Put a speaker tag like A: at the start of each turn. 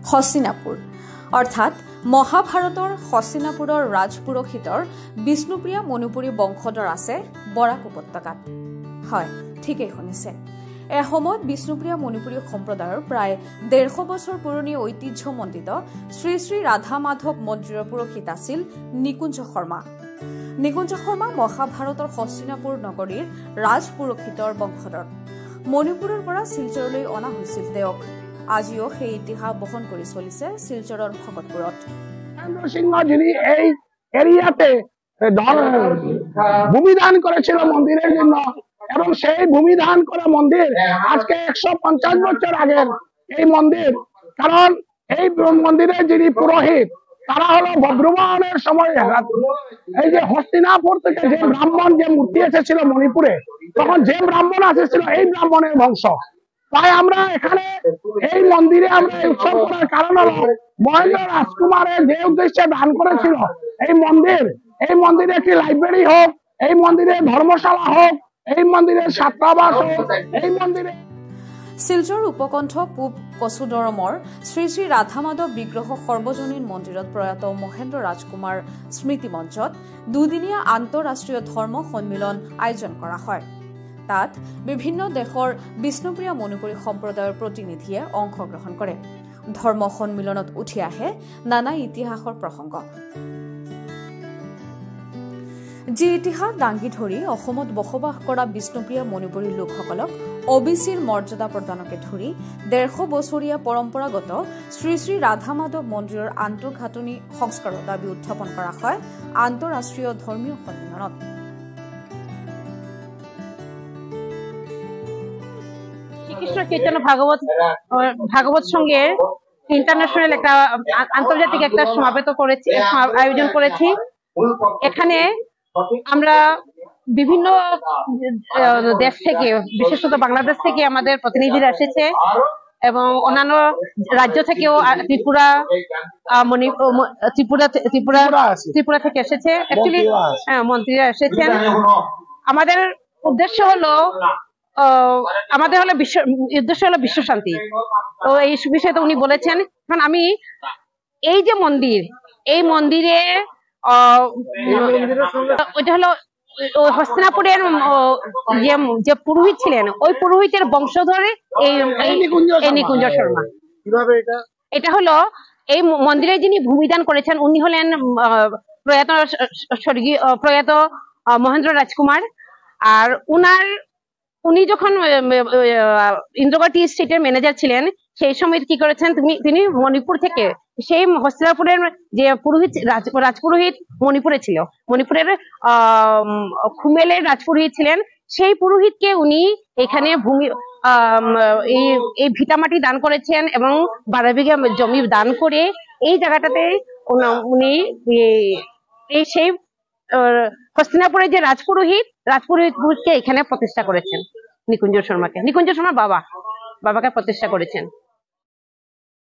A: হস্তিনাপুৰ অৰ্থাৎ মহাভাৰতৰ হস্তিনাপুৰৰ ৰাজপুৰোহিতৰ বিষ্ণুপ্ৰিয়া মণিপুৰী বংশধৰ আছে বৰাক উপত্যকাত। হয়, ঠিকেই শুনিছে। এসময়ত বিষ্ণুপ্ৰিয়া মণিপুৰী সম্প্ৰদায়ৰ প্ৰায় ১৫০ বছৰ পুৰণি ঐতিহ্যমণ্ডিত শ্ৰী শ্ৰী ৰাধা মাধৱ মন্দিৰৰ পুৰোহিত আছিল নিকুঞ্জ শৰ্মা। নিকুঞ্জ শৰ্মা মহাভাৰতৰ হস্তিনাপুৰ নগৰীৰ ৰাজপুৰোহিতৰ বংশধৰ। মণিপুৰৰ পৰা শিলচৰলৈ অনা হৈছিল তেওঁক। আজিও সেই ইতিহাস বহন কৰি চলিছে শিলচৰৰ ভকতপুৰত।
B: সিংহ যিনি এই এরিয়াতে ভূমিদান করেছিল মন্দিরের জন্য এবং সেই ভূমিদান করা মন্দির আজকে ১৫০ বছর আগের এই মন্দির। কারণ এই মন্দিরের যিনি পুরোহিত তারা হলো বজ্রবাহনের সময় এই যে হস্তিনাপুর থেকে যে ব্রাহ্মণ যে মূর্তি এসেছিল মণিপুরে, তখন যে ব্রাহ্মণ এসেছিল এই ব্রাহ্মণের বংশ। তাই আমরা এখানে এই মন্দিরে আমরা উৎসব করার কারণ হলো মহেন্দ্র রাজকুমারের যে উদ্দেশ্যে দান করেছিল এই মন্দিরে একটি লাইব্রেরি হোক, এই মন্দিরে ধর্মশালা হোক, এই মন্দিরে ছাত্রাবাস হোক, এই মন্দিরে।
A: শিলচৰ উপকণ্ঠ পূব কচুদৰমৰ শ্ৰী শ্ৰী ৰাধা মাধৱ বিগ্ৰহ সৰ্বজনীন মন্দিৰত প্ৰয়াত মহেন্দ্ৰ ৰাজকুমাৰ স্মৃতি মঞ্চত দুদিনীয়া আন্তঃৰাষ্ট্ৰীয় ধৰ্ম সন্মিলন আয়োজন কৰা হয়। তাত বিভিন্ন দেশৰ বিষ্ণুপ্ৰিয়া মণিপুৰী সম্প্ৰদায়ৰ প্ৰতিনিধিয়ে অংশগ্ৰহণ কৰে। ধৰ্ম সন্মিলনত উঠি আহে নানা ইতিহাসৰ প্ৰসংগ, যি ইতিহাস দাঙি ধৰি অসমত বসবাস কৰা বিষ্ণুপ্ৰিয়া মণিপুৰী লোকসকলক অবিচিৰ মৰ্যাদা প্ৰদানকে ধৰি ১৫০ বছৰীয়া পৰম্পৰাগত শ্ৰী শ্ৰী ৰাধা মাধৱ মন্দিৰৰ আন্তঃগাঁথনি সংস্কাৰৰ দাবী উত্থাপন কৰা হয় আন্তঃৰাষ্ট্ৰীয় ধৰ্মীয় সন্মিলনত।
C: শ্রীকৃষ্ণ চৈতন্য ভাগবত সঙ্গে ইন্টারন্যাশনাল একটা আন্তর্জাতিক একটা আয়োজন করেছি। এখানে আমরা বিভিন্ন দেশ থেকে, বিশেষত বাংলাদেশ থেকে আমাদের প্রতিনিধিরা এসেছে এবং অন্যান্য রাজ্য থেকেও ত্রিপুরা থেকে এসেছে, অ্যাকচুয়ালি মন্ত্রীরা এসেছেন। আমাদের উদ্দেশ্য হলো বিশ্ব শান্তি। তো এই বিষয়ে তো উনি বলেছেন। এখন আমি এই যে মন্দির, এই মন্দিরে ওইটা হলো হস্তিনাপুরের যে পুরোহিত ছিলেন, ওই পুরোহিতের বংশধর এই নিকুঞ্জ শর্মা। এটা হলো এই মন্দিরে যিনি ভূমিদান করেছেন উনি হলেন প্রয়াত মহেন্দ্র রাজকুমার। আর উনি যখন ইন্দ্রগড় স্টেটের ম্যানেজার ছিলেন সেই সময় কি করেছেন, তিনি মণিপুর থেকে সেই হস্তিনাপুরের যে পুরোহিত রাজপুরোহিত মণিপুরে ছিল, মণিপুরের খুমেলের রাজপুরোহিত ছিলেন, সেই পুরোহিতকে উনি এখানে এই ভিটামাটি দান করেছেন এবং 12 বিঘা জমি দান করে এই জায়গাটাতে উনি এই সেই হস্তিনাপুরের যে রাজপুরোহিতকে এখানে প্রতিষ্ঠা করেছেন। নিকুঞ্জ শর্মাকে, নিকুঞ্জ শর্মার বাবাকে প্রতিষ্ঠা করেছেন।